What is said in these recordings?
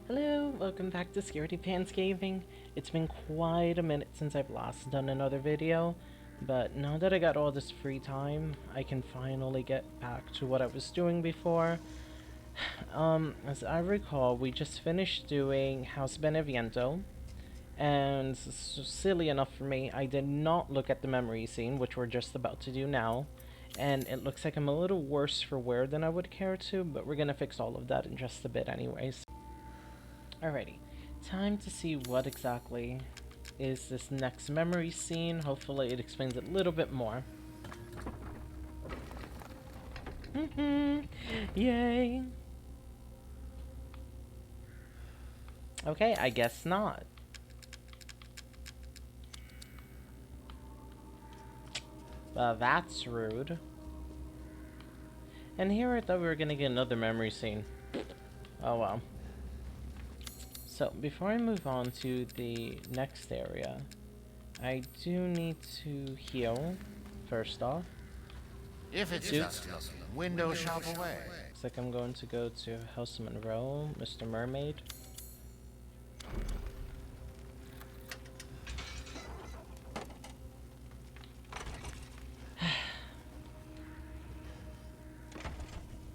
Hello, welcome back to Scaredy Pants Gaming. It's been quite a minute since I've last done another video, but now that I got all this free time, I can finally get back to what I was doing before. As I recall, we just finished doing House Beneviento, and silly enough for me, I did not look at the memory scene, which we're just about to do now, and it looks like I'm a little worse for wear than I would care to, but we're gonna fix all of that in just a bit anyways. Alrighty, time to see what exactly is this next memory scene. Hopefully it explains it a little bit more. Yay! Okay, I guess not. Well, that's rude. And here I thought we were gonna get another memory scene. Oh well. So, before I move on to the next area, I do need to heal, first off. If it's just a window shop away. Looks like I'm going to go to House Moreau, Mr. Mermaid.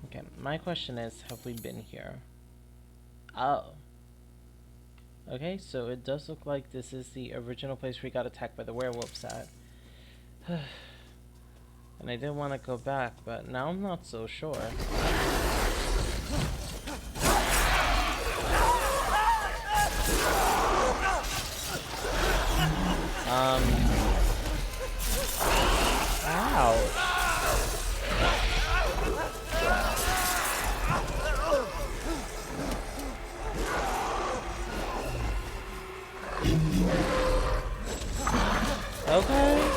Okay, my question is, have we been here? Oh. Okay, so it does look like this is the original place we got attacked by the werewolves at. And I did want to go back, but now I'm not so sure. Ouch. Okay.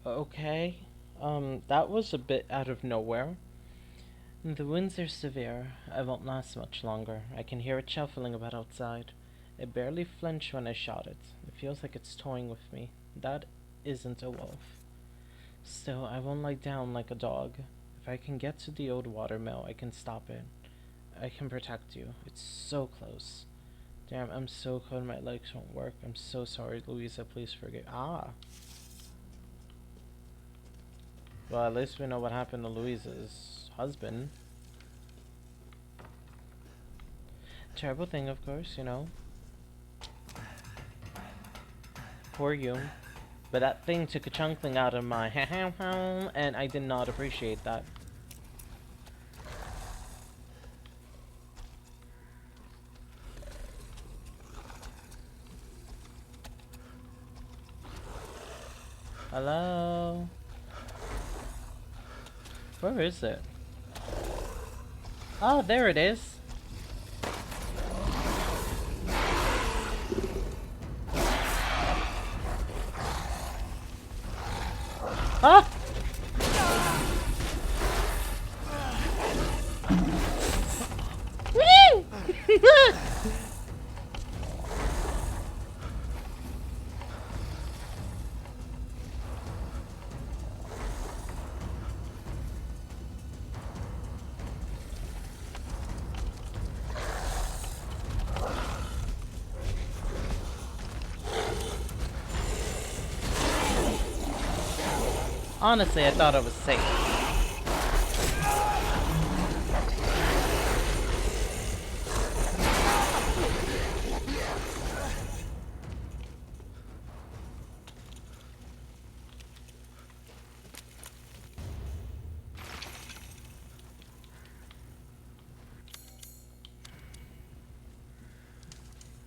Okay. That was a bit out of nowhere. The winds are severe. I won't last much longer. I can hear it shuffling about outside. It barely flinched when I shot it. It feels like it's toying with me. That isn't a wolf. Still, I won't lie down like a dog. If I can get to the old watermill, I can stop it. I can protect you. It's so close. Damn, I'm so cold my legs won't work. I'm so sorry, Louisa. Please forgive. Ah. Well, at least we know what happened to Louisa's husband. Terrible thing, of course, you know. Poor you. But that thing took a chunkling out of my and I did not appreciate that. Hello? Where is it? Oh, there it is. Ah! Woo! Honestly, I thought I was safe.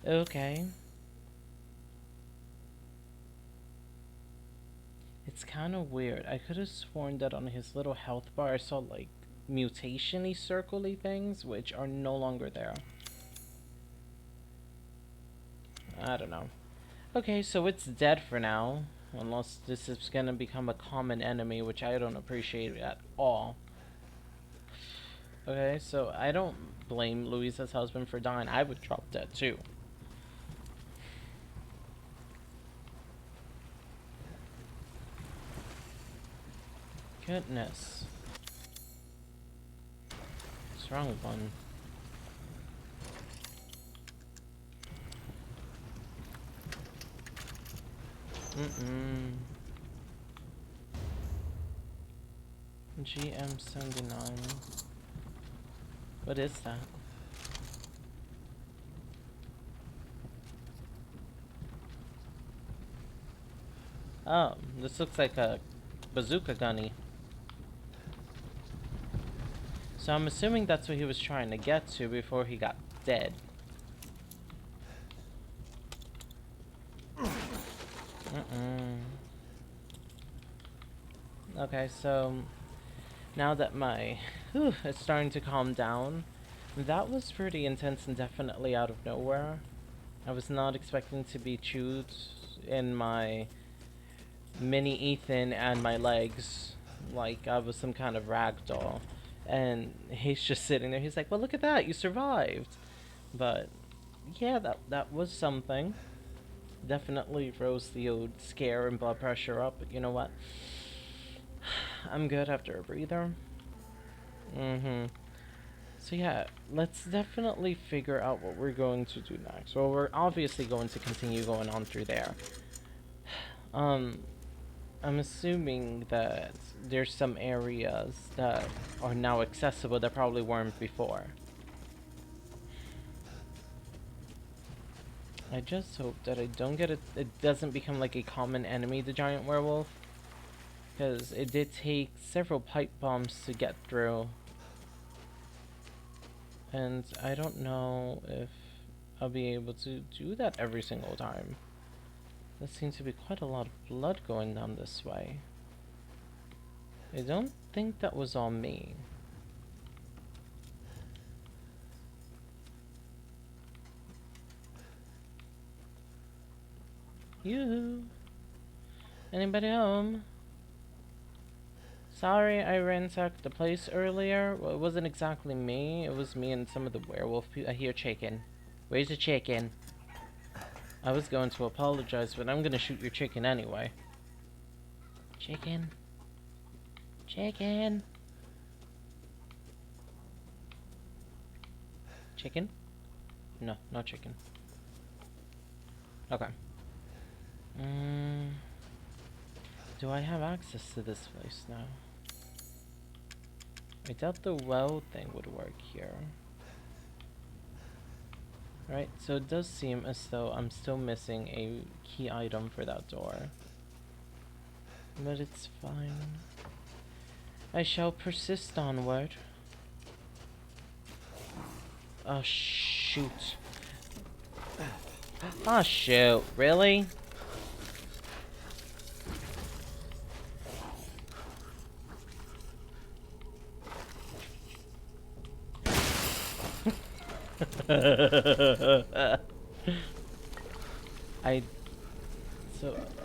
Okay. It's kind of weird. I could have sworn that on his little health bar I saw like mutation-y circle-y things, which are no longer there. I don't know. Okay, so it's dead for now. Unless this is gonna become a common enemy, which I don't appreciate at all. Okay, so I don't blame Louisa's husband for dying. I would drop dead too. Goodness. What's wrong with one? GM79. What is that? Oh, this looks like a bazooka gunny. So I'm assuming that's what he was trying to get to before he got dead. Okay, so now that my it's starting to calm down, that was pretty intense and definitely out of nowhere. I was not expecting to be chewed in my mini Ethan and my legs like I was some kind of rag doll. And he's just sitting there. He's like, "Well, look at that. You survived." But yeah, that was something. Definitely rose the old scare and blood pressure up. But you know what? I'm good after a breather. So yeah, let's definitely figure out what we're going to do next. Well, we're obviously going to continue going on through there. I'm assuming that there's some areas that are now accessible that probably weren't before. I just hope that I don't get it. It doesn't become like a common enemy, the giant werewolf, because it did take several pipe bombs to get through, and I don't know if I'll be able to do that every single time. There seems to be quite a lot of blood going down this way. I don't think that was all me. Yoo-hoo! Anybody home? Sorry I ransacked the place earlier. Well, it wasn't exactly me. It was me and some of the werewolf people. I hear chicken. Where's the chicken? I was going to apologize, but I'm gonna shoot your chicken anyway. Chicken? Chicken? Chicken? No, not chicken. Okay. Do I have access to this place now? I doubt the well thing would work here. Right, so it does seem as though I'm still missing a key item for that door. But it's fine. I shall persist onward. Oh, shoot. Oh, shoot. Really?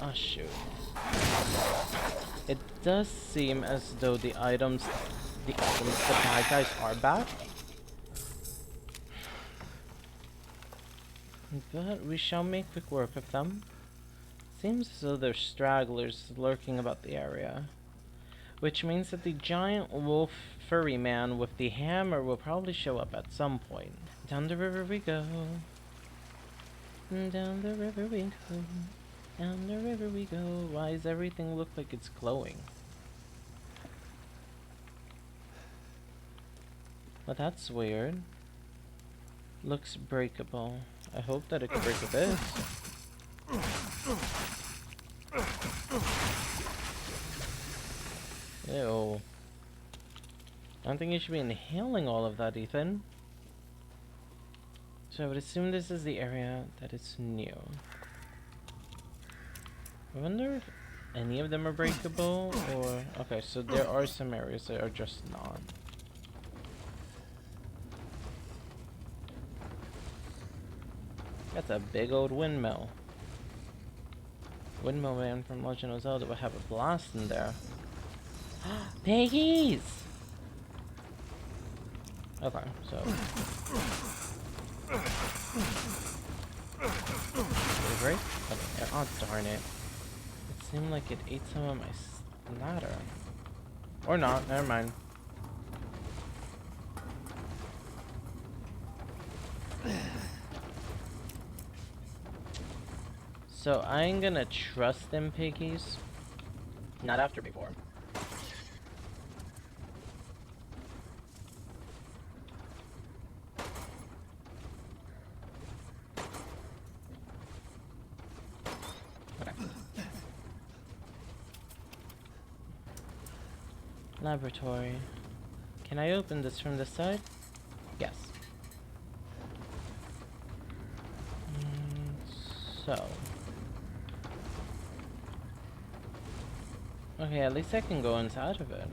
Oh shoot. It does seem as though the supply guys are back. But we shall make quick work of them. Seems as though there's stragglers lurking about the area. Which means that the giant wolf furry man with the hammer will probably show up at some point. Down the river we go. Down the river we go. Down the river we go. Why does everything look like it's glowing? Well, that's weird. Looks breakable. I hope that it can break with this. Ew. I don't think you should be inhaling all of that, Ethan. So I would assume this is the area that is new. I wonder if any of them are breakable, or... Okay, so there are some areas that are just not. That's a big old windmill. Windmill Man from Legend of Zelda would have a blast in there. Piggies! Okay, so. Right? Okay, oh, darn it. It seemed like it ate some of my splatter. Or not, never mind. So I'm gonna trust them piggies. Not after before. Okay. Laboratory. Can I open this from this side? Yes. So. Okay, at least I can go inside of it.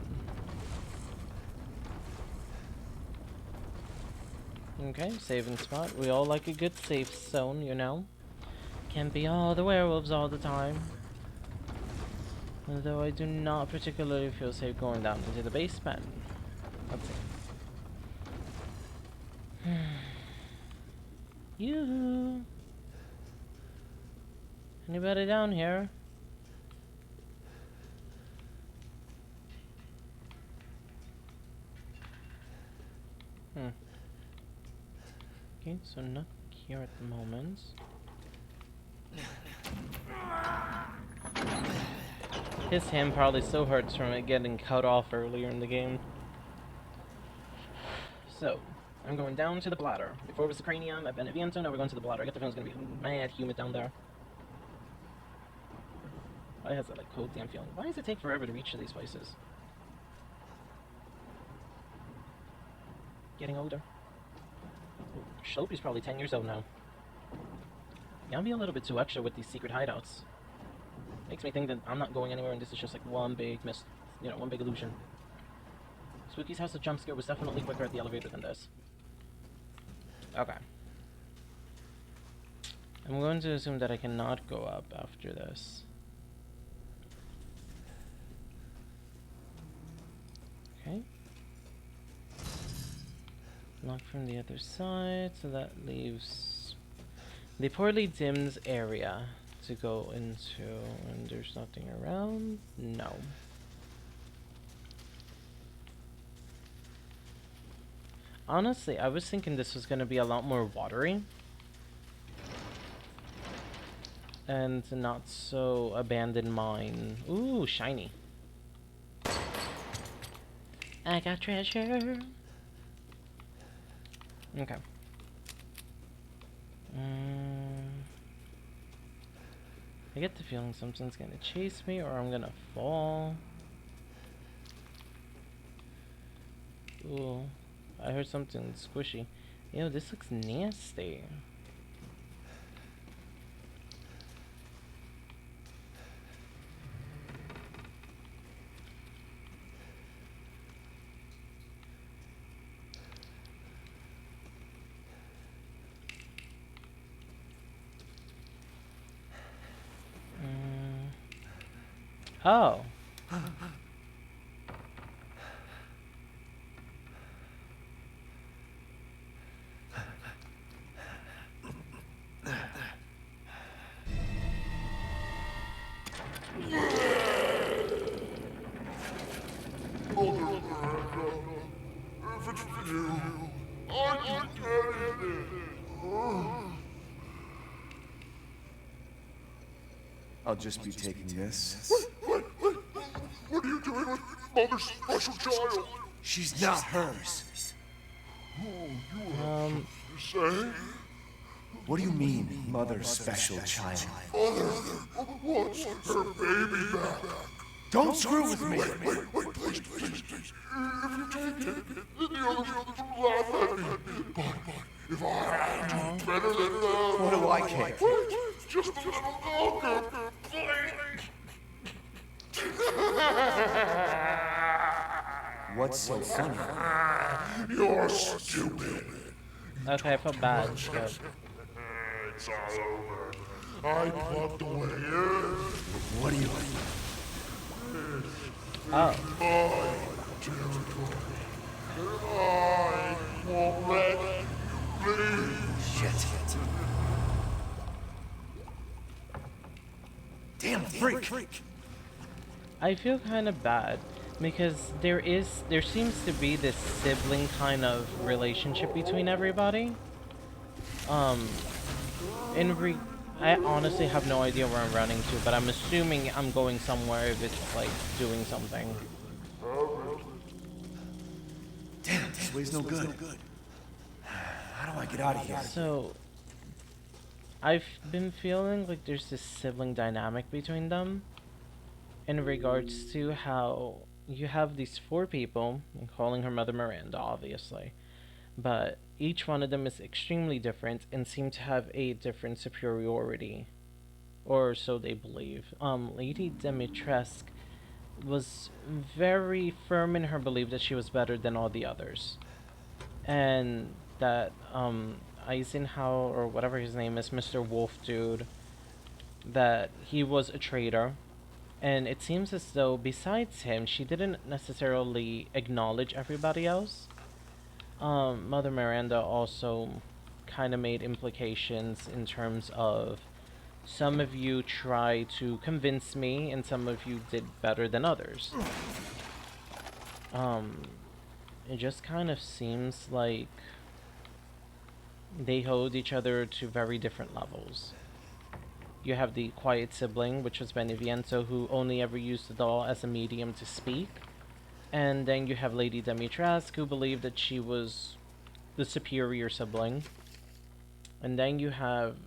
Okay, saving spot. We all like a good safe zone, you know? Can't be all the werewolves all the time. Although I do not particularly feel safe going down into the basement. Let's see. Yoo-hoo! Anybody down here? Okay, so not here at the moment. His hand probably still hurts from it getting cut off earlier in the game. So, I'm going down to the bladder. Before it was the cranium, I've been at Viento, now we're going to the bladder. I get the feeling it's gonna be mad humid down there. Why has that like cold damn feeling? Why does it take forever to reach these places? Getting older. Shelby's probably 10 years old now. Yeah, I'm being a little bit too extra with these secret hideouts. Makes me think that I'm not going anywhere and this is just like one big one big illusion. Spooky's House of Jump Scare was definitely quicker at the elevator than this. Okay. I'm going to assume that I cannot go up after this. Okay. Lock from the other side, so that leaves the poorly dimmed area to go into, and there's nothing around? No. Honestly, I was thinking this was going to be a lot more watery. And not so abandoned mine. Ooh, shiny. I got treasure. Okay. I get the feeling something's gonna chase me or I'm gonna fall. Ooh, I heard something squishy. Ew, this looks nasty. Oh. If it's for you, I can get it. I'll just be taking this. What are you doing with Mother's special child? She's not hers. You say? What do you mean, mother's special child? Mother wants her baby back. Don't screw with me! Wait, please. If you take it, then the others will laugh at me. But if I have to, better than that. What do I care? Wait, just a little longer, please. What's so funny? You're stupid. Okay, I felt bad. But It's all over. I plugged away in. What do you... oh. My territory. I won't let you leave. Shit. Damn freak. I feel kind of bad because there seems to be this sibling kind of relationship between everybody. Um, I honestly have no idea where I'm running to, but I'm assuming I'm going somewhere if it's like doing something. Damn, this way's no good. How do I get out of here? So, I've been feeling like there's this sibling dynamic between them in regards to how you have these four people, I'm calling her Mother Miranda, obviously, but each one of them is extremely different and seem to have a different superiority, or so they believe. Lady Dimitrescu was very firm in her belief that she was better than all the others, and that Eisenhower, or whatever his name is, Mr. Wolf dude, that he was a traitor. And it seems as though besides him, she didn't necessarily acknowledge everybody else. Mother Miranda also kind of made implications in terms of some of you try to convince me and some of you did better than others. It just kind of seems like they hold each other to very different levels. You have the quiet sibling, which was Beneviento, who only ever used the doll as a medium to speak. And then you have Lady Dimitrescu, who believed that she was the superior sibling. And then you have,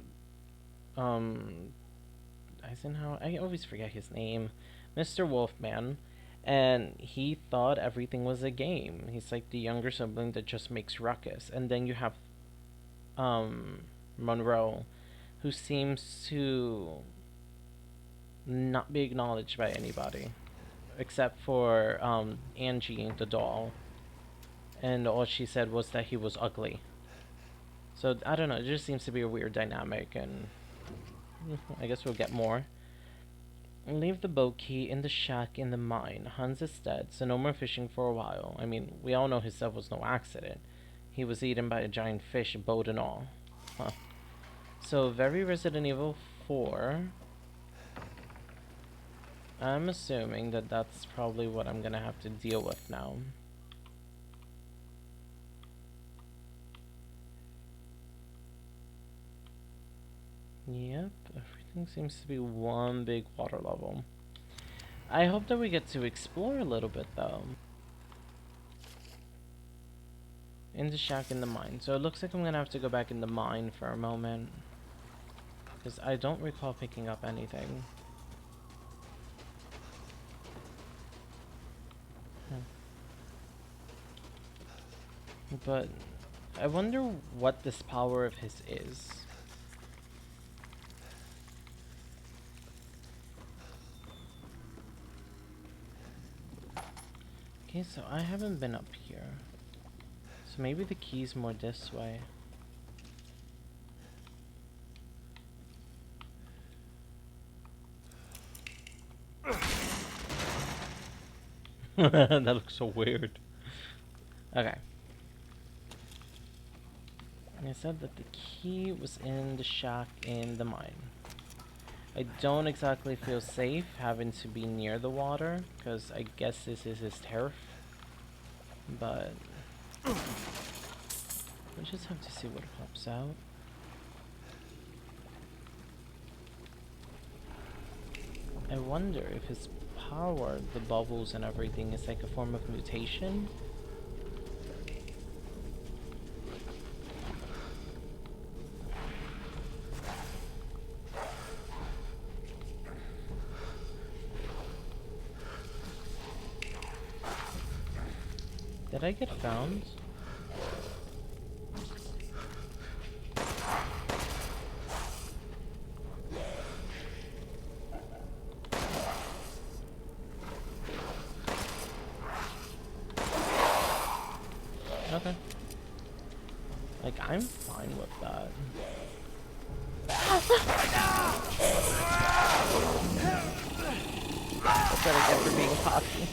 Eisenhower, I always forget his name, Mr. Wolfman, and he thought everything was a game. He's like the younger sibling that just makes ruckus. And then you have, Moreau, who seems to not be acknowledged by anybody, except for Angie, the doll, and all she said was that he was ugly. So, I don't know, it just seems to be a weird dynamic, and I guess we'll get more. Leave the boat key in the shack in the mine. Hans is dead, so no more fishing for a while. I mean, we all know his death was no accident. He was eaten by a giant fish, boat and all. Huh. So, very Resident Evil 4. I'm assuming that that's probably what I'm gonna have to deal with now. Yep, everything seems to be one big water level. I hope that we get to explore a little bit, though. In the shack in the mine. So it looks like I'm gonna have to go back in the mine for a moment, because I don't recall picking up anything. But I wonder what this power of his is. Okay, so I haven't been up here. So maybe the key's more this way. That looks so weird. Okay. I said that the key was in the shack in the mine. I don't exactly feel safe having to be near the water, because I guess this is his turf. But we just have to see what pops out. I wonder if his power, the bubbles and everything, is like a form of mutation. Did I get found? Okay. Like, I'm fine with that. That's what I get for being cocky.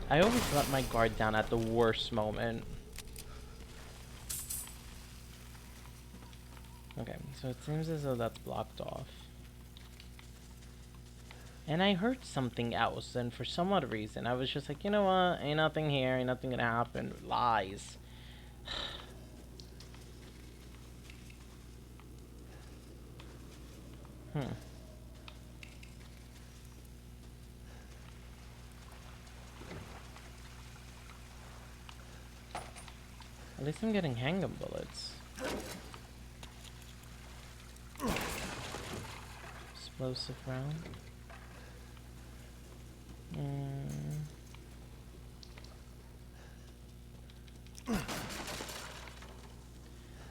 I always let my guard down at the worst moment. Okay, so it seems as though that's blocked off. And I heard something else, and for some odd reason, I was just like, you know what? Ain't nothing here, ain't nothing gonna happen. Lies. Hmm. At least I'm getting handgun bullets. Explosive round.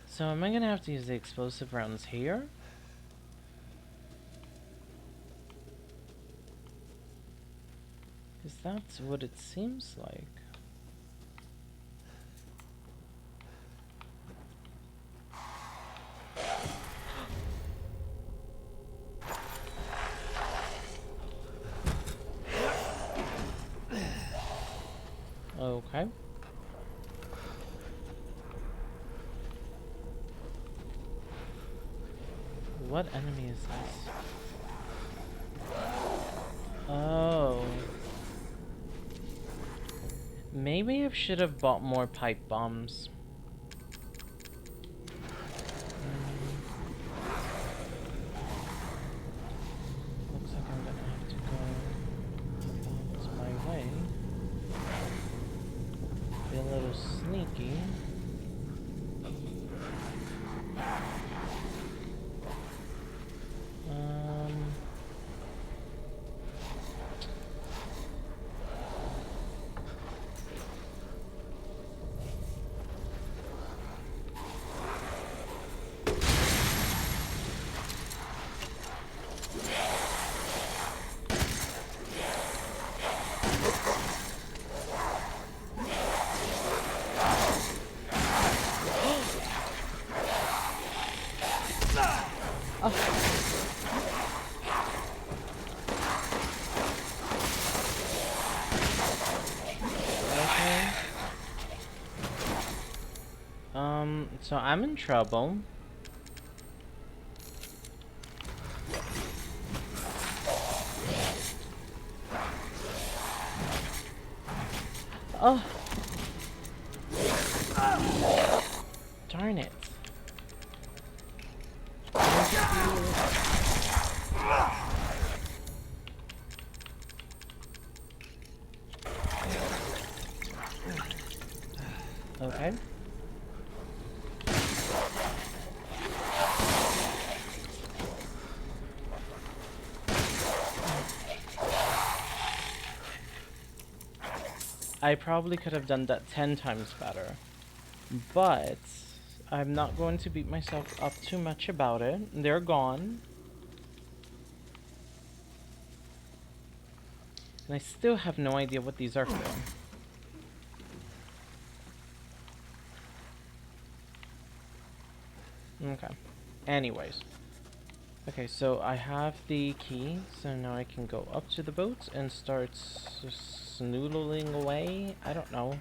So am I gonna have to use the explosive rounds here? Because that's what it seems like. Okay. What enemy is this? Oh. Maybe I should have bought more pipe bombs. Looks like I'm gonna have to go about my way. Be a little sneaky. So I'm in trouble. Oh. Darn it. Okay. I probably could have done that 10 times better, but I'm not going to beat myself up too much about it. They're gone. And I still have no idea what these are for. Okay. Anyways. Okay, so I have the key, so now I can go up to the boat and start snoodling away. I don't know.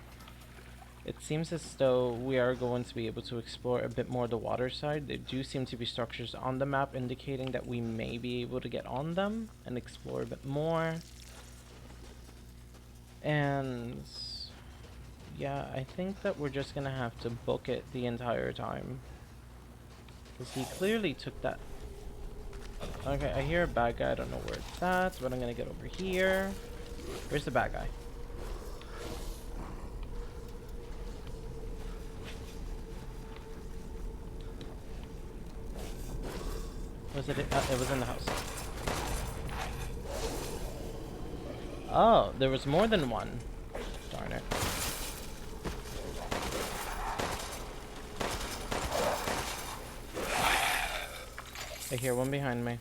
It seems as though we are going to be able to explore a bit more the water side. There do seem to be structures on the map indicating that we may be able to get on them and explore a bit more. And yeah, I think that we're just gonna have to book it the entire time. Because he clearly took that. Okay, I hear a bad guy. I don't know where it's at, but I'm gonna get over here. Where's the bad guy? Was it? It was in the house. Oh, there was more than one. Darn it. I hear one behind me.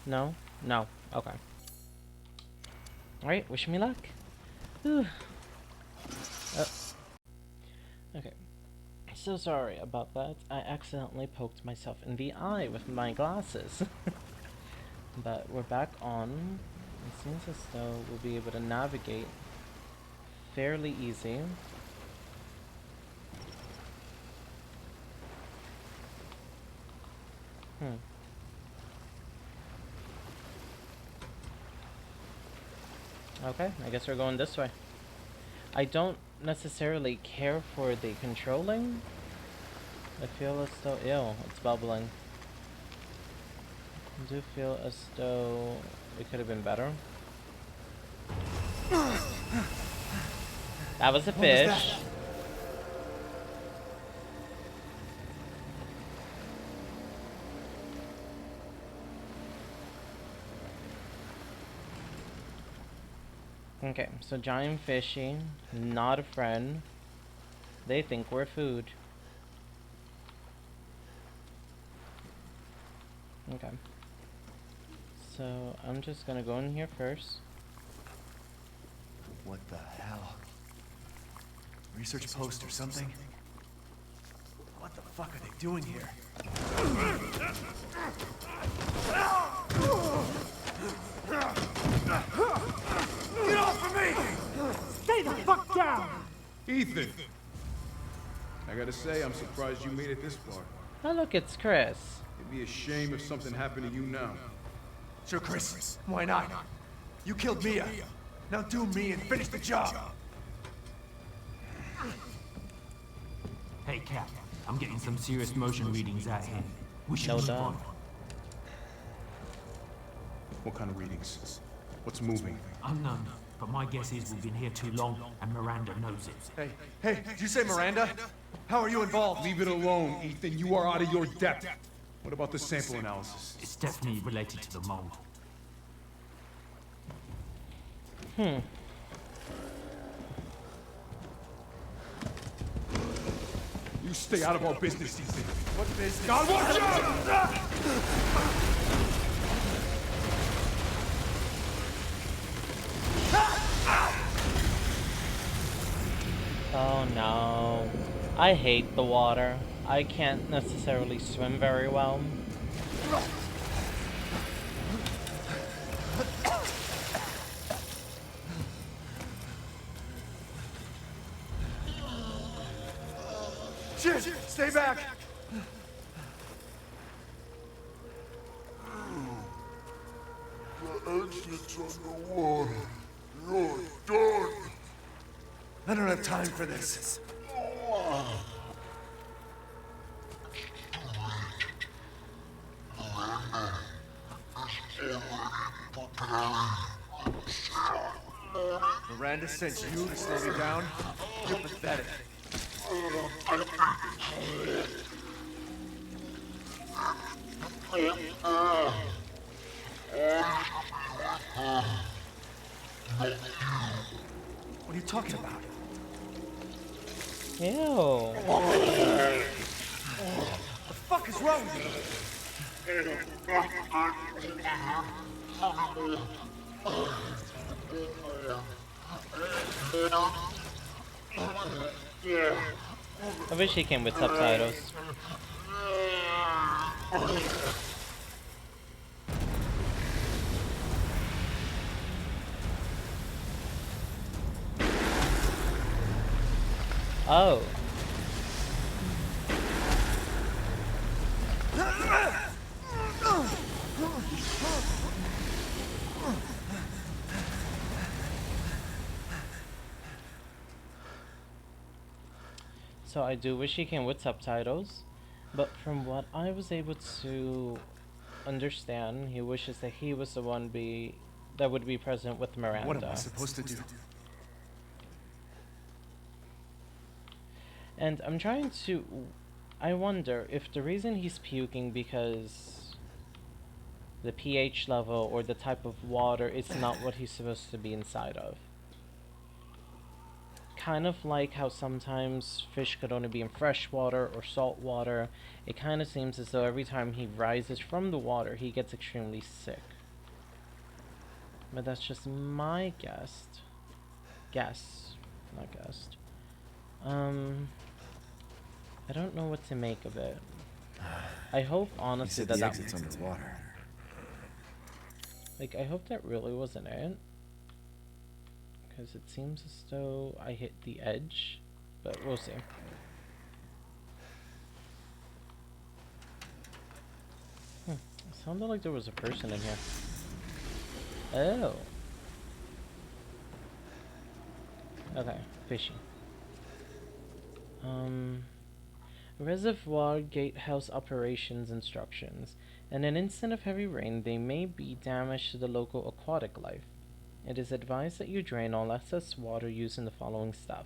No? No. Okay. Alright, wish me luck. Whew. Okay. So sorry about that. I accidentally poked myself in the eye with my glasses. But we're back on It seems as though we'll be able to navigate fairly easy. Okay, I guess we're going this way. I don't necessarily care for the controlling. I feel as though... Ew, it's bubbling. I do feel as though it could have been better. That was a fish. Okay, so giant fishy, not a friend. They think we're food. Okay. So I'm just gonna go in here first. What the hell? Research post or something? What the fuck are they doing here? Get off of me! Stay the fuck down! Ethan! I gotta say, I'm surprised you made it this far. Oh look, it's Chris. It'd be a shame if something happened to you now. Sure, Chris. Why not? You killed Mia. Now do me and finish the job. Hey, Cap. I'm getting some serious motion readings out here. We should No move doubt. on. What kind of readings? What's moving? Unknown, but my guess is we've been here too long, and Miranda knows it. Hey, did you say Miranda? How are you involved? Leave it alone, Ethan. You are out of your depth. What about the sample analysis? It's definitely related to the mold. You stay out of our business, Ethan. What business? God, watch out! Oh no. I hate the water. I can't necessarily swim very well. Shit! Stay back! The exit's underwater. You're done. I don't have time for this. Miranda sent you to slow me down? You're pathetic. What are you talking about? Ew. The fuck is wrong with you? I wish he came with subtitles. Oh. So I do wish he came with subtitles, but from what I was able to understand, he wishes that he was the one that would be present with Miranda. What am I supposed to do? And I'm trying to... I wonder if the reason he's puking because the pH level or the type of water is not what he's supposed to be inside of. Kind of like how sometimes fish could only be in fresh water or salt water. It kind of seems as though every time he rises from the water, he gets extremely sick. But that's just my guess. Not guess. I don't know what to make of it. I hope honestly You said that the exit's underwater. Like, I hope that really wasn't it. Because it seems as though I hit the edge. But we'll see. It sounded like there was a person in here. Oh. Okay, fishy. Reservoir gatehouse operations instructions. In an instant of heavy rain, they may be damage to the local aquatic life. It is advised that you drain all excess water using the following stuff.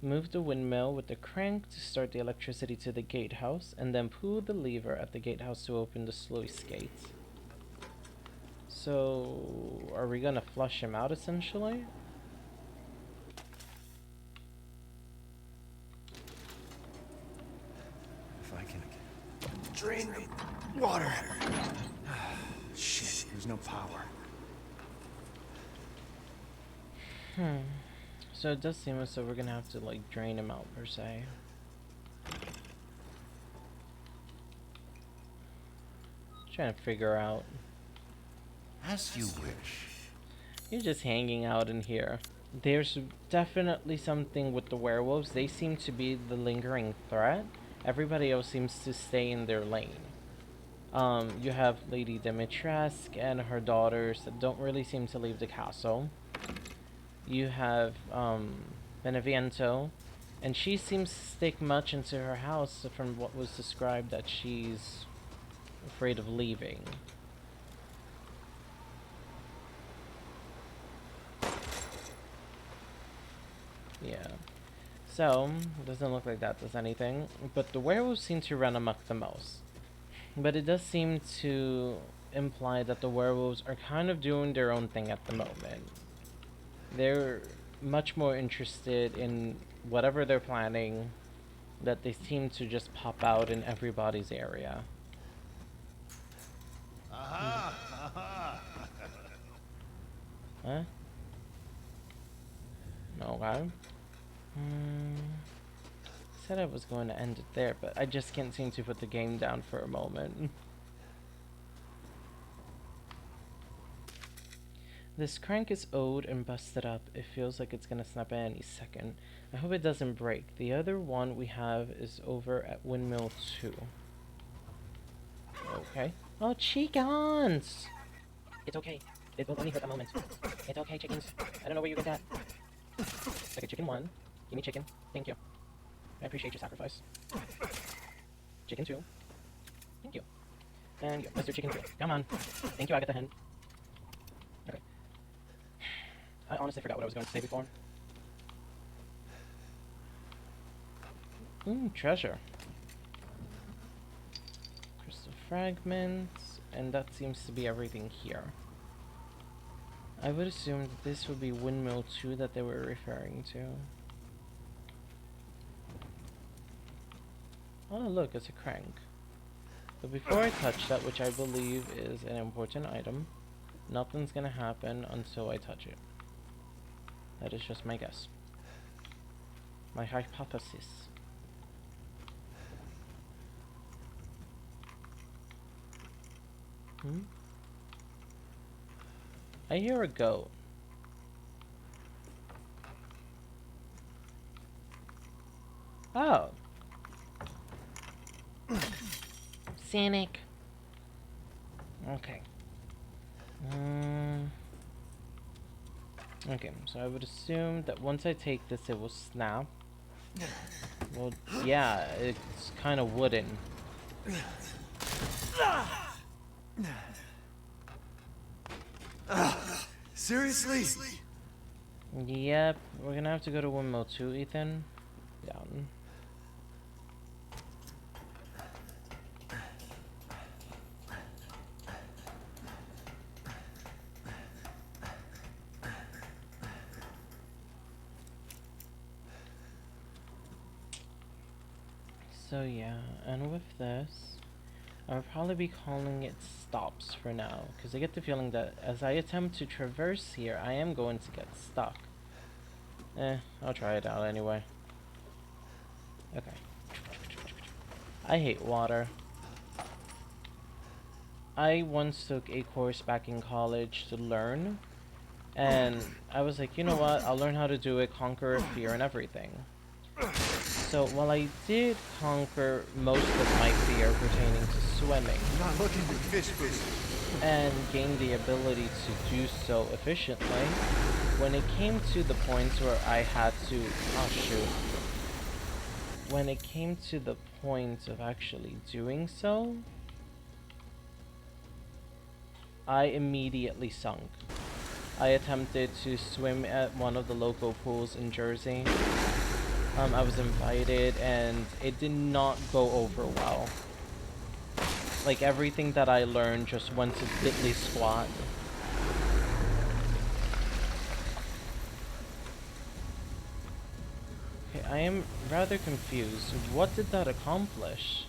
Move the windmill with the crank to start the electricity to the gatehouse, and then pull the lever at the gatehouse to open the sluice gates. So, are we gonna flush him out essentially? If I can drain the water. Shit, there's no power. So it does seem as though we're gonna have to like drain him out per se. Trying to figure out. As you wish. You're just hanging out in here. There's definitely something with the werewolves. They seem to be the lingering threat. Everybody else seems to stay in their lane. You have Lady Dimitrescu and her daughters that don't really seem to leave the castle. You have Beneviento, and she seems to stick much into her house from what was described that she's afraid of leaving. Yeah. So, doesn't look like that does anything. But the werewolves seem to run amok the most. But it does seem to imply that the werewolves are kind of doing their own thing at the moment. They're much more interested in whatever they're planning, that they seem to just pop out in everybody's area. Aha! Aha! Huh? Okay. Said I was going to end it there, but I just can't seem to put the game down for a moment. This crank is old and busted up. It feels like it's gonna snap at any second. I hope it doesn't break. The other one we have is over at Windmill 2. Okay. Oh, chickens! It's okay. It will only hurt a moment. It's okay, chickens. I don't know where you get that. Okay, chicken 1. Give me chicken. Thank you. I appreciate your sacrifice. Chicken 2. Thank you. And you, Mr. Chicken 3. Come on. Thank you, Agatha Hen. Okay. I honestly forgot what I was going to say before. Treasure. Crystal fragments. And that seems to be everything here. I would assume that this would be Windmill 2 that they were referring to. Oh look, it's a crank. But before I touch that, which I believe is an important item, nothing's gonna happen until I touch it. That is just my guess. My hypothesis. I hear a goat. Oh. Sonic. Okay. Okay, so I would assume that once I take this, it will snap. Well, yeah, it's kind of wooden. Seriously? Yep, we're gonna have to go to Windmill 2, Ethan. Down. So yeah, and with this, I'll probably be calling it stops for now, because I get the feeling that as I attempt to traverse here, I am going to get stuck. I'll try it out anyway. Okay. I hate water. I once took a course back in college to learn, and I was like, you know what, I'll learn how to do it, conquer fear and everything. So while I did conquer most of my fear pertaining to swimming, I'm not looking to fish food. and gain the ability to do so efficiently, when it came to the points where I had to, oh shoot, when it came to the point of actually doing so, I immediately sunk. I attempted to swim at one of the local pools in Jersey. I was invited and it did not go over well. Like everything that I learned just went to diddly squat. Okay, I am rather confused. What did that accomplish?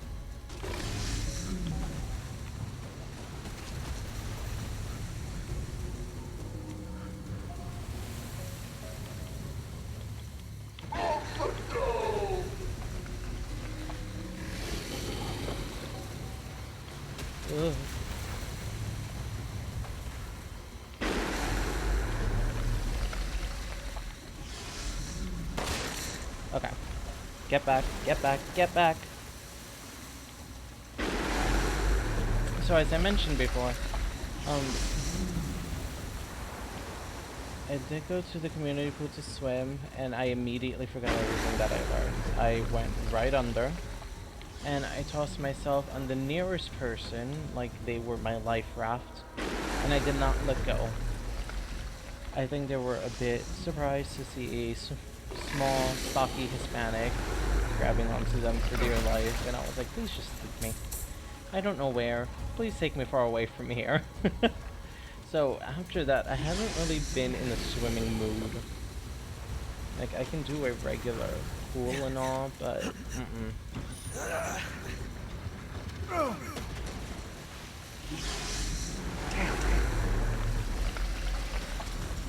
Ugh. Okay. Get back, get back, get back! So as I mentioned before, I did go to the community pool to swim, and I immediately forgot everything that I learned. I went right under, and I tossed myself on the nearest person, like they were my life raft, and I did not let go. I think they were a bit surprised to see a small, stocky Hispanic grabbing onto them for dear life, and I was like, please just take me. I don't know where. Please take me far away from here. So after that, I haven't really been in a swimming mood. Like, I can do a regular pool and all, but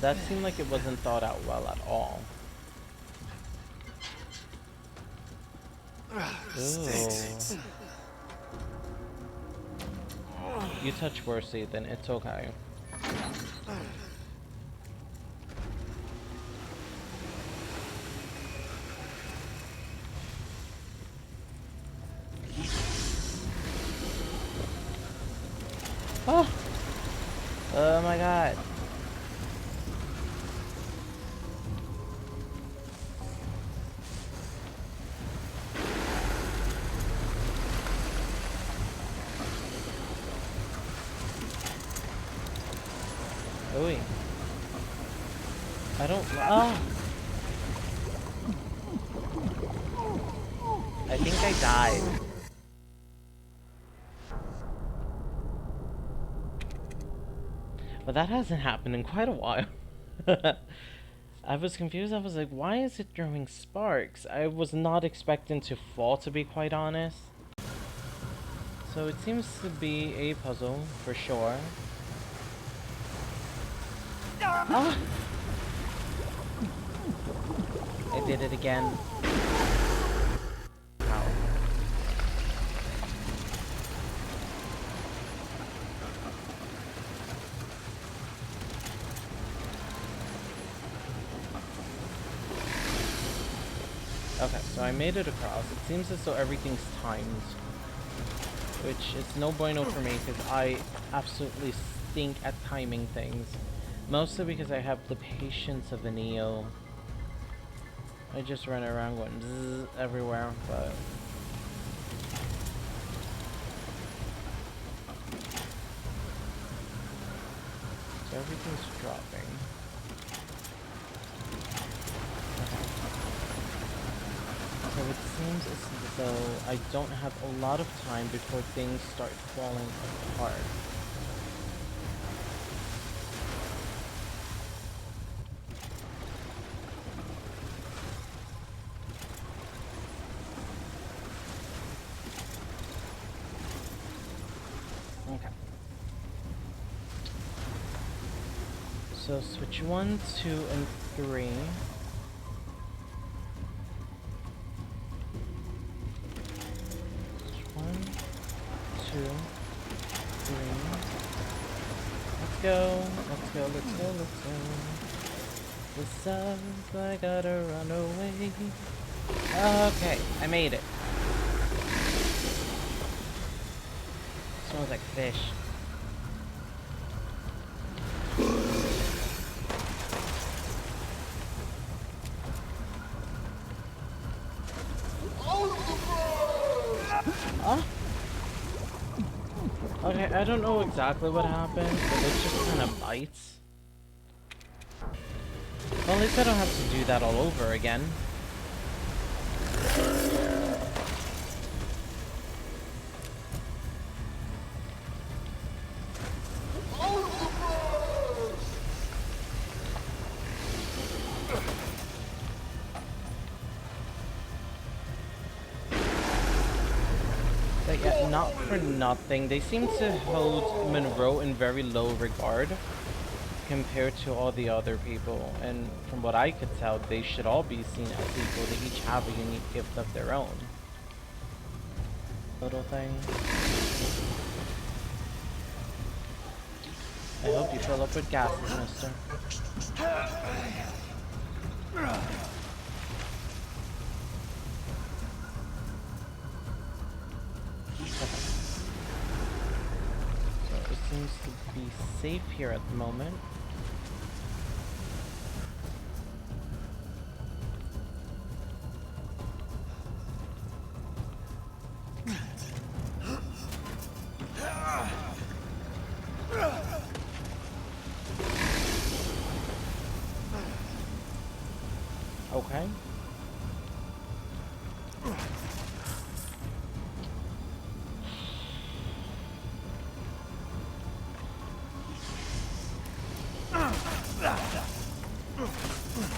that seemed like it wasn't thought out well at all. Ooh. You touch worse, Ethan. It's okay. Oh! Oh my god. Ooey. I don't. Oh! I think I died. But that hasn't happened in quite a while. I was confused. I was like, why is it throwing sparks? I was not expecting to fall, to be quite honest. So it seems to be a puzzle, for sure. Ah! I did it again. Ow. Okay, so I made it across. It seems as though everything's timed, which is no bueno for me because I absolutely stink at timing things. Mostly because I have the patience of a Neo. I just run around going bzzz everywhere, but so everything's dropping. Okay. So it seems as though I don't have a lot of time before things start falling apart. Okay. So switch 1, 2, and 3. Switch 1, 2, 3. go. Let's go, let's go, let's go. The sun's I gotta run away. Okay, I made it. Smells like fish. Huh? Okay, I don't know exactly what happened, but it just kind of bites. Well, at least I don't have to do that all over again. But yeah, not for nothing, they seem to hold Monroe in very low regard compared to all the other people, and from what I could tell, they should all be seen as equal. They each have a unique gift of their own. Little thing. I hope you fill up with gases, mister. So it seems to be safe here at the moment. Okay.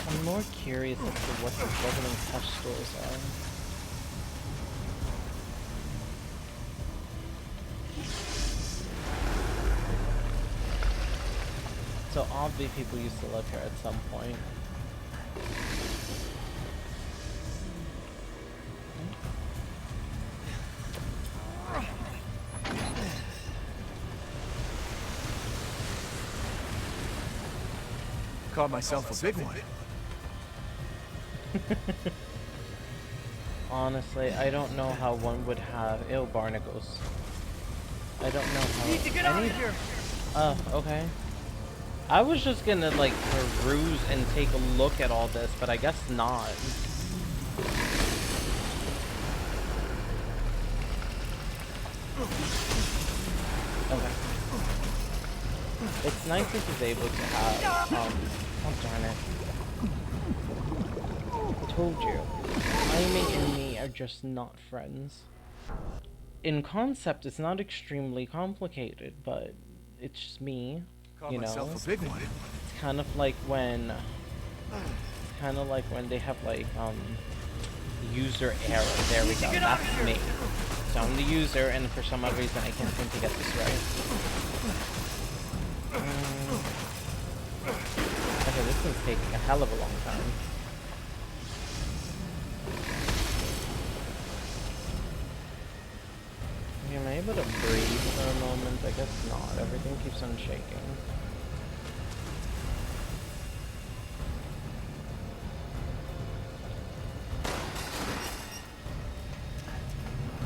I'm more curious as to what the bubbling touch stores are. So obviously people used to live here at some point. Caught myself a big one. Honestly, I don't know how one would have barnacles. I don't know how Need to get out of here. Oh, okay. I was just gonna like peruse and take a look at all this, but I guess not. Okay. It's nice that he's able to have oh darn it. I told you. Timing and me are just not friends. In concept, it's not extremely complicated, but it's just me, you know. Myself a big one. It's kind of like when they have like user error. There we go. That's me. So I'm the user, and for some odd reason I can't seem to get this right. Okay, this one's taking a hell of a long time. Okay, am I able to breathe for a moment? I guess not. Everything keeps on shaking.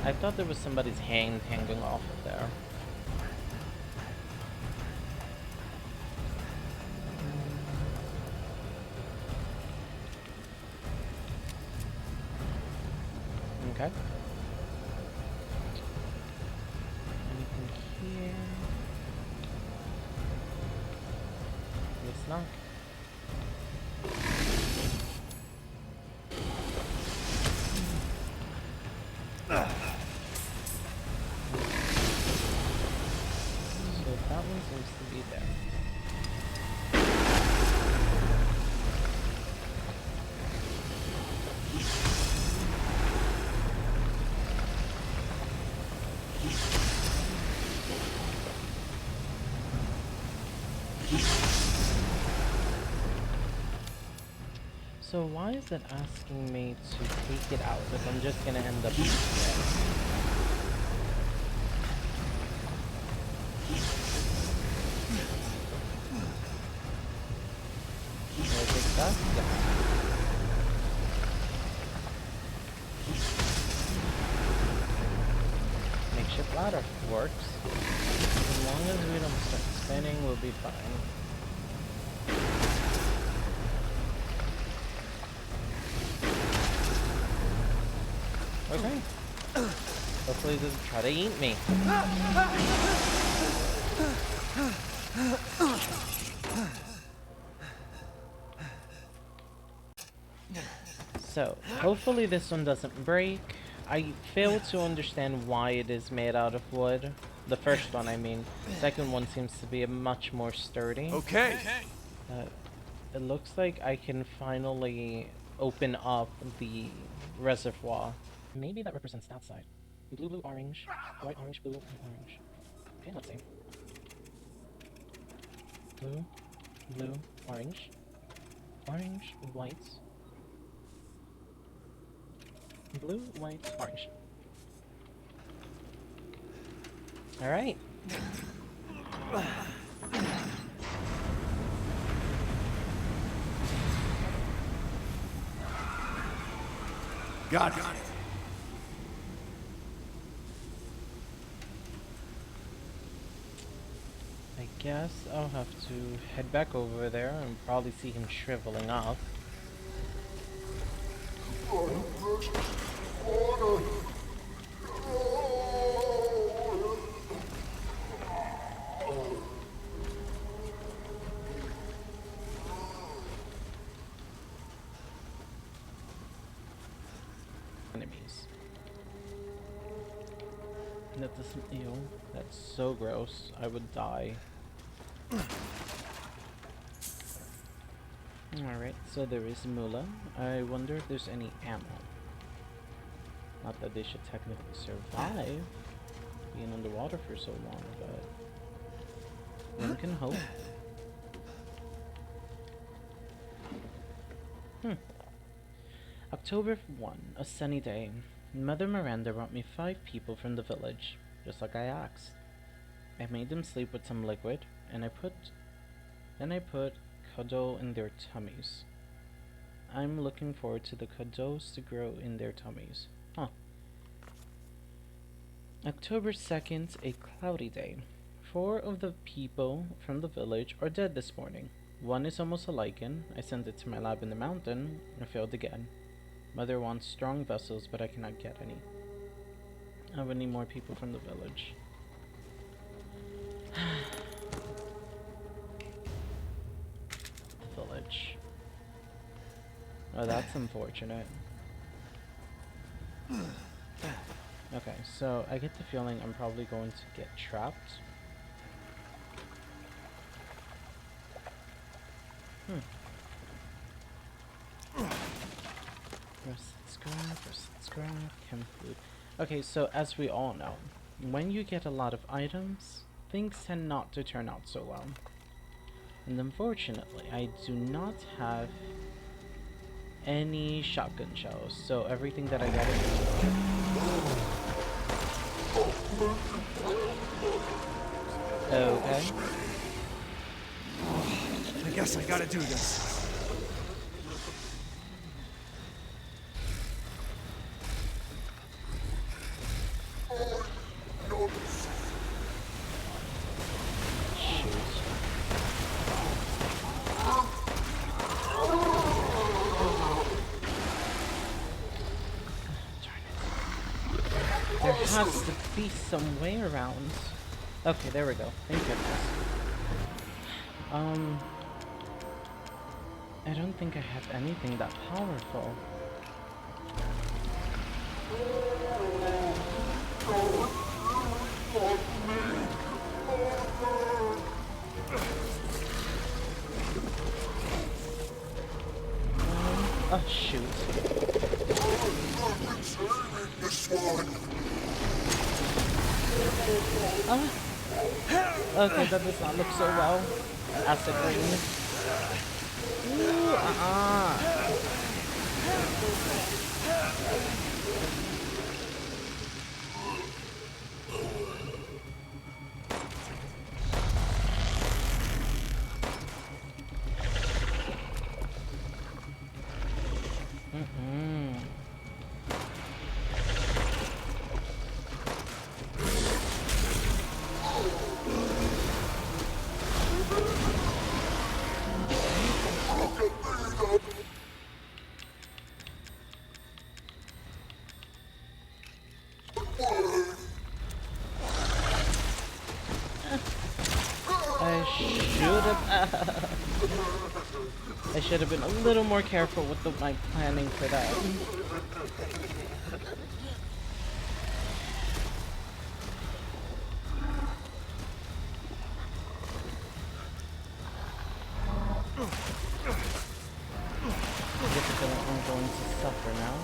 I thought there was somebody's hand hanging off of there. Okay. Anything here? Guess not. So that one seems to be there. So why is it asking me to take it out if I'm just gonna end up using it? ladder works. As long as we don't start spinning, we'll be fine. Okay. Hopefully it doesn't try to eat me. So, hopefully this one doesn't break. I fail to understand why it is made out of wood. The first one, I mean. Second one seems to be a much more sturdy. Okay. It looks like I can finally open up the reservoir. Maybe that represents that side. Blue, blue, orange. White, orange, blue, and orange. Okay, let's see. Blue, blue, orange. Orange, white. Blue, white, orange. Alright. Got it. I guess I'll have to head back over there and probably see him shriveling up. Enemies. That doesn't. Ew. That's so gross. I would die. Alright, so there is Mula. I wonder if there's any ammo. Not that they should technically survive being underwater for so long, but one can hope. October 1, a sunny day. Mother Miranda brought me 5 people from the village, just like I asked. I made them sleep with some liquid, and I put kado in their tummies. I'm looking forward to the kados to grow in their tummies. Huh. October 2nd, a cloudy day. 4 of the people from the village are dead this morning. One is almost a lichen. I sent it to my lab in the mountain. I failed again. Mother wants strong vessels, but I cannot get any. I would need more people from the village. The village. Oh, that's unfortunate. Okay, so I get the feeling I'm probably going to get trapped. First scrap, chem food. Okay, so as we all know, when you get a lot of items, things tend not to turn out so well. And unfortunately, I do not have any shotgun shells, so everything that I got is okay. I guess I gotta do this. There has to be some way around. Okay, there we go. Thank goodness. I don't think I have anything that powerful. Oh shoot. Okay, that does not look so well. Acid rain. Ooh, should have been a little more careful with my planning for that. I get the feeling I'm going to suffer now.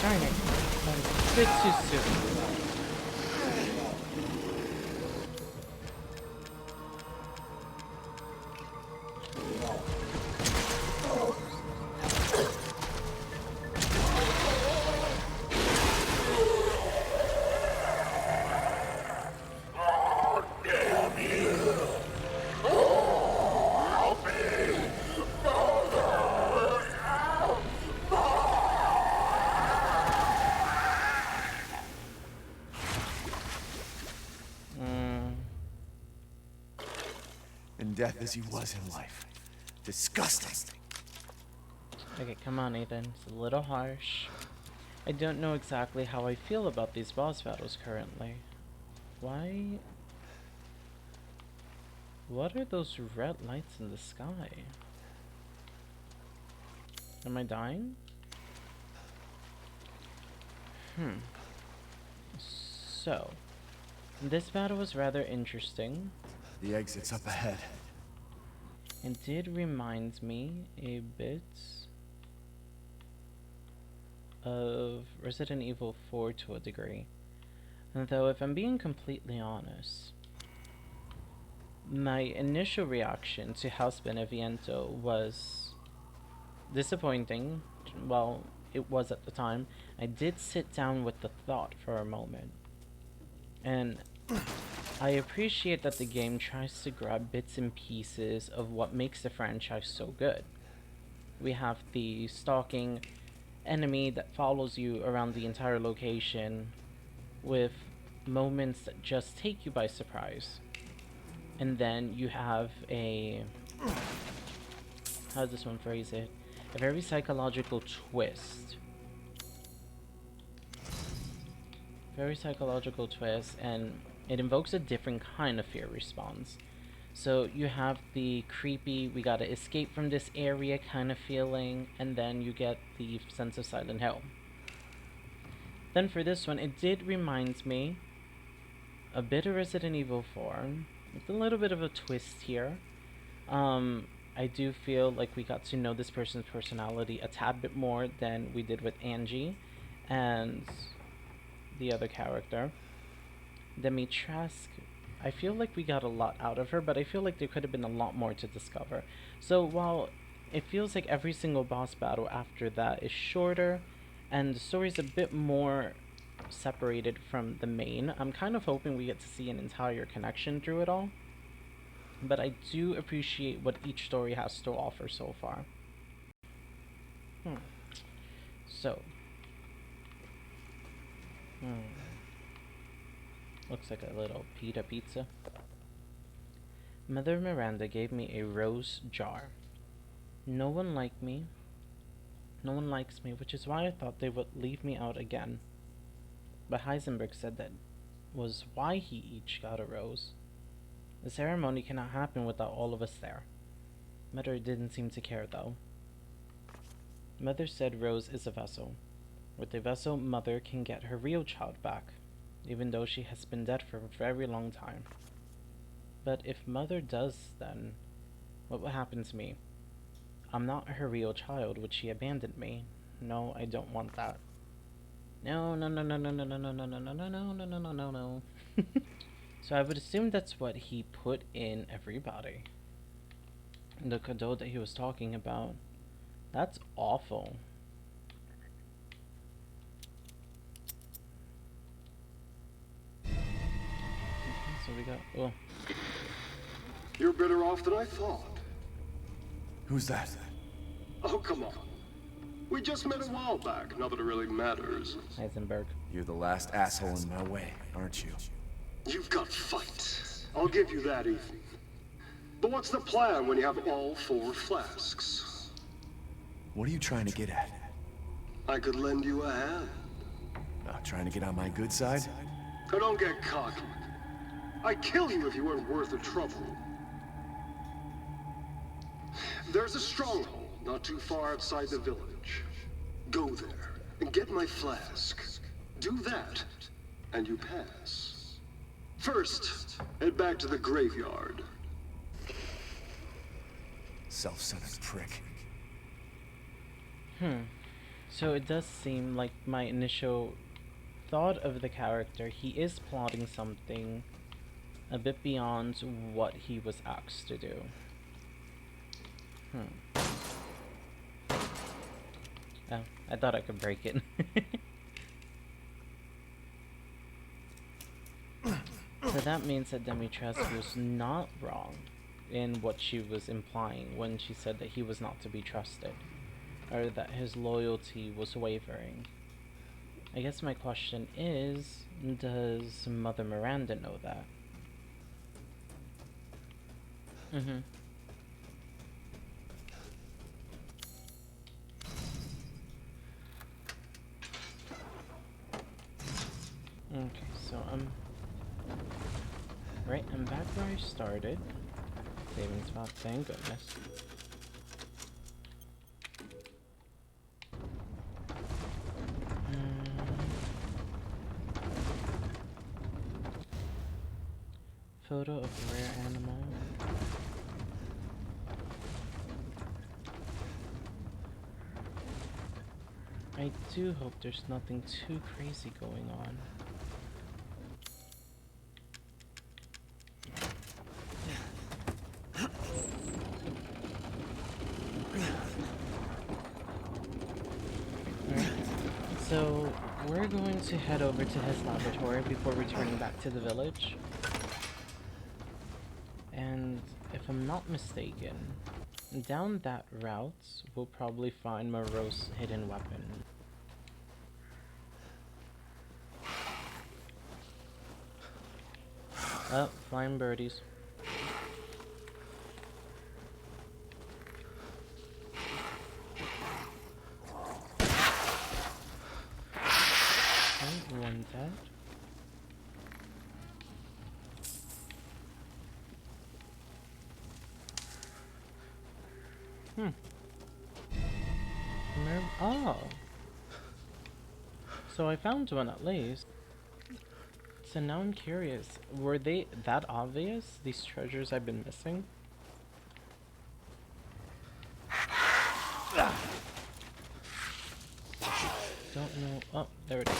Darn it. That was a bit too soon. In death as he was in life. Disgusting. Okay, come on, Ethan. It's a little harsh. I don't know exactly how I feel about these boss battles currently. Why? What are those red lights in the sky? Am I dying? So, this battle was rather interesting. The exit's up ahead. It did remind me a bit of Resident Evil 4 to a degree. And though, if I'm being completely honest, my initial reaction to House Beneviento was disappointing. Well, it was at the time. I did sit down with the thought for a moment. And I appreciate that the game tries to grab bits and pieces of what makes the franchise so good. We have the stalking enemy that follows you around the entire location with moments that just take you by surprise. And then you have a... how does this one phrase it? A very psychological twist. Very psychological twist, and it invokes a different kind of fear response. So you have the creepy, we gotta escape from this area kind of feeling, and then you get the sense of Silent Hill. Then for this one, it did remind me a bit of Resident Evil 4, with a little bit of a twist here. I do feel like we got to know this person's personality a tad bit more than we did with Angie and the other character. Dimitrescu, I feel like we got a lot out of her, but I feel like there could have been a lot more to discover. So while it feels like every single boss battle after that is shorter and the story's a bit more separated from the main, I'm kind of hoping we get to see an entire connection through it all. But I do appreciate what each story has to offer so far. So. Looks like a little pita pizza. Mother Miranda gave me a rose jar. No one liked me. No one likes me, which is why I thought they would leave me out again. But Heisenberg said that was why he each got a rose. The ceremony cannot happen without all of us there. Mother didn't seem to care, though. Mother said Rose is a vessel. With a vessel, Mother can get her real child back, even though she has been dead for a very long time. But if Mother does, then what will happen to me? I'm not her real child. Would she abandon me? No, I don't want that. No, no, no, no, no, no, no, no, no, no, no, no, no, no, no, no, no, no. So I would assume that's what he put in everybody. The cadeau that he was talking about. That's awful. Okay, so we got... oh. You're better off than I thought. Who's that? Oh, come on. We just met a while back, not that it really matters. Heisenberg. You're the last asshole in my way, aren't you? You've got fight. I'll give you that, Ethan. But what's the plan when you have all 4 flasks? What are you trying to get at? I could lend you a hand. Trying to get on my good side? Now don't get cocky. I'd kill you if you weren't worth the trouble. There's a stronghold not too far outside the village. Go there and get my flask. Do that, and you pass. First, head back to the graveyard. Self-centered prick. So it does seem like my initial thought of the character, he is plotting something a bit beyond what he was asked to do. Oh, I thought I could break it. So that means that Demetrius was not wrong in what she was implying when she said that he was not to be trusted, or that his loyalty was wavering. I guess my question is, does Mother Miranda know that? Okay, so I'm back where I started. Saving spot, thank goodness. Photo of rare animal. I do hope there's nothing too crazy going on. So, we're going to head over to his laboratory before returning back to the village. And if I'm not mistaken, down that route, we'll probably find Moreau's hidden weapon. Oh, flying birdies. Okay, one dead. Oh. So I found one at least. So now I'm curious, were they that obvious, these treasures I've been missing? Don't know. Oh, there it is.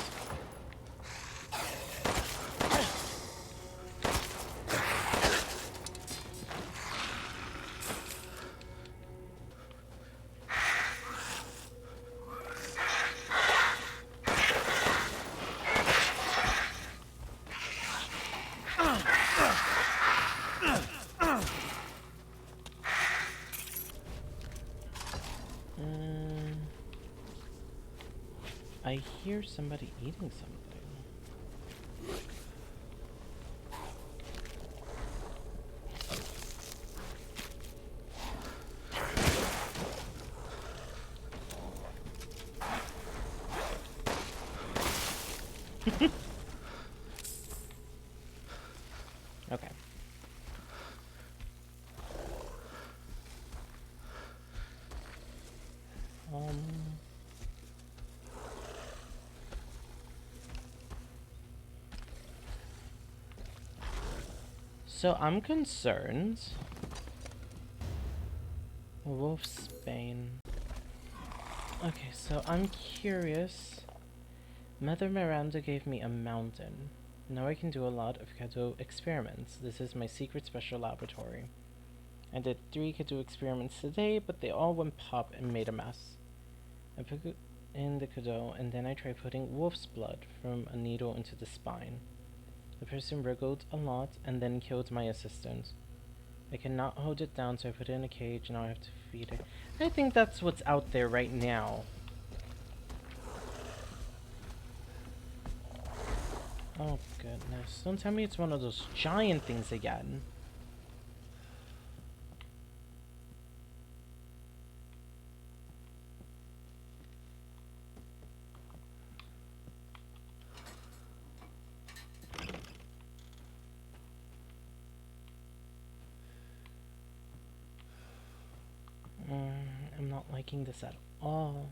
I hear somebody eating something. Okay. So I'm concerned. Wolfsbane. Okay, so I'm curious. Mother Miranda gave me a mountain. Now I can do a lot of Kado experiments. This is my secret special laboratory. I did 3 Kado experiments today, but they all went pop and made a mess. I put it in the Kado, and then I tried putting wolf's blood from a needle into the spine. The person wriggled a lot and then killed my assistant. I cannot hold it down, so I put it in a cage. Now I have to feed it. I think that's what's out there right now. Oh goodness. Don't tell me it's one of those giant things again. I'm not liking this at all.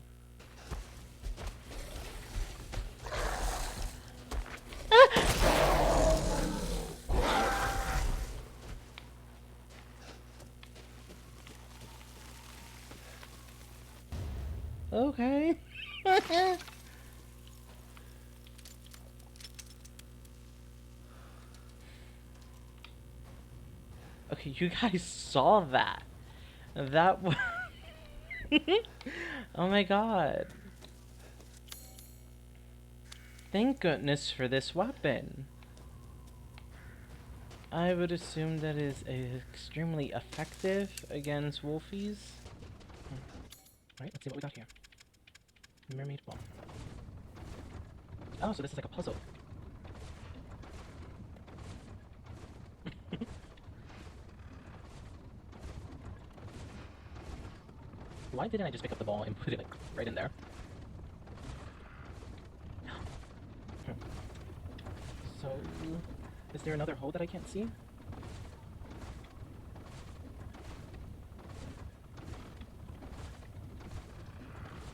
Okay. Okay, you guys saw that. That was... Oh my god. Thank goodness for this weapon. I would assume that is extremely effective against wolfies. Right, let's see what we got here. Mermaid ball. Oh, so this is like a puzzle. Why didn't I just pick up the ball and put it like right in there? So, is there another hole that I can't see?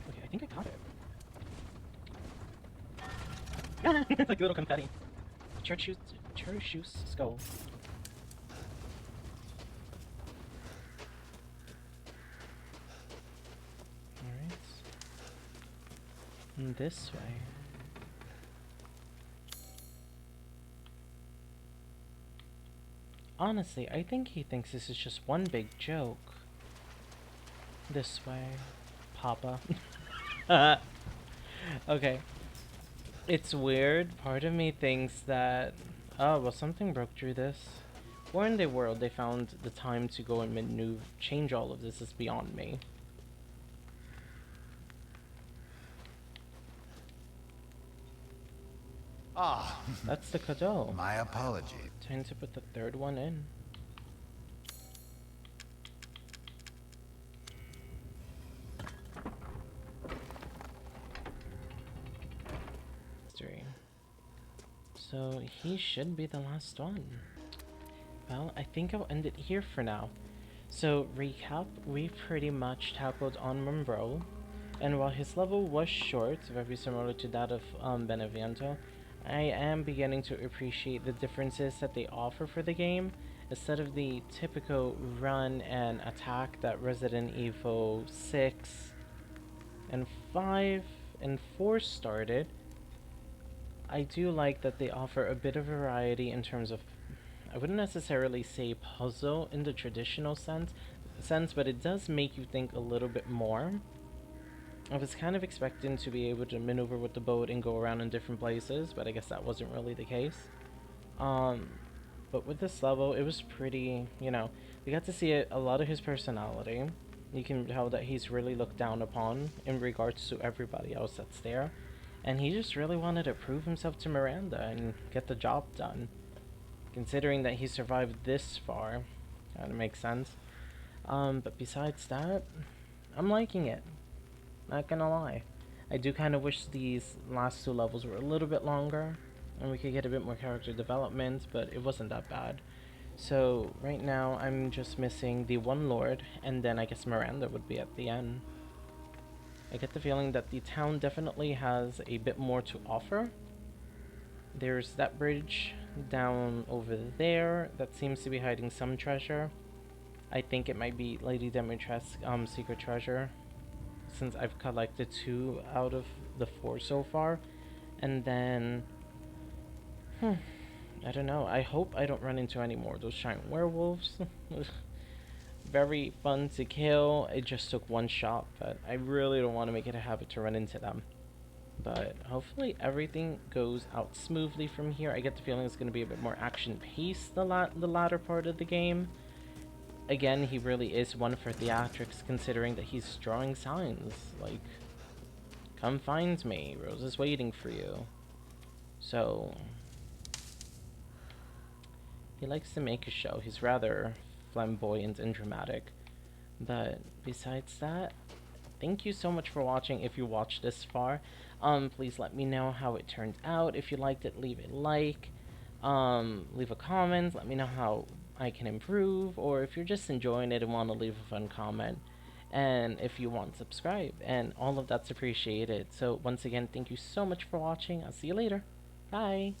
Okay, I think I got it. It's like a little confetti. Church's skull. Alright. And this way. Honestly, I think he thinks this is just one big joke. This way, Papa. Okay. It's weird. Part of me thinks that... Oh, well, something broke through this. Where in the world they found the time to go and change all of this is beyond me. Ah, That's the cadeau. my apology. Time to put the third one in. So he should be the last one. Well, I think I'll end it here for now. So recap, we pretty much tackled on Moreau, and while his level was short, very similar to that of Beneviento, I am beginning to appreciate the differences that they offer for the game. Instead of the typical run and attack that Resident Evil 6 and 5 and 4 started, I do like that they offer a bit of variety in terms of, I wouldn't necessarily say puzzle in the traditional sense, but it does make you think a little bit more. I was kind of expecting to be able to maneuver with the boat and go around in different places, but I guess that wasn't really the case. But with this level, it was pretty, you know, we got to see a lot of his personality. You can tell that he's really looked down upon in regards to everybody else that's there. And he just really wanted to prove himself to Miranda and get the job done. Considering that he survived this far, kind of makes sense. But besides that, I'm liking it. Not gonna lie. I do kind of wish these last two levels were a little bit longer, and we could get a bit more character development, but it wasn't that bad. So, right now, I'm just missing the one Lord, and then I guess Miranda would be at the end. I get the feeling that the town definitely has a bit more to offer. There's that bridge down over there that seems to be hiding some treasure. I think it might be Lady Demetres's secret treasure, since I've collected 2 out of the 4 so far. And then, I don't know. I hope I don't run into any more of those giant werewolves. Very fun to kill. It just took 1 shot, but I really don't want to make it a habit to run into them. But hopefully everything goes out smoothly from here. I get the feeling it's going to be a bit more action-paced the latter part of the game. Again, he really is one for theatrics, considering that he's drawing signs like, "Come find me, Rose is waiting for you." So, He likes to make a show. He's rather flamboyant and dramatic. But besides that, thank you so much for watching. If you watched this far, please let me know how it turned out. If you liked it, leave a like, leave a comment, let me know how I can improve, or if you're just enjoying it and want to leave a fun comment, and if you want, subscribe, and all of that's appreciated. So once again, thank you so much for watching. I'll see you later. Bye.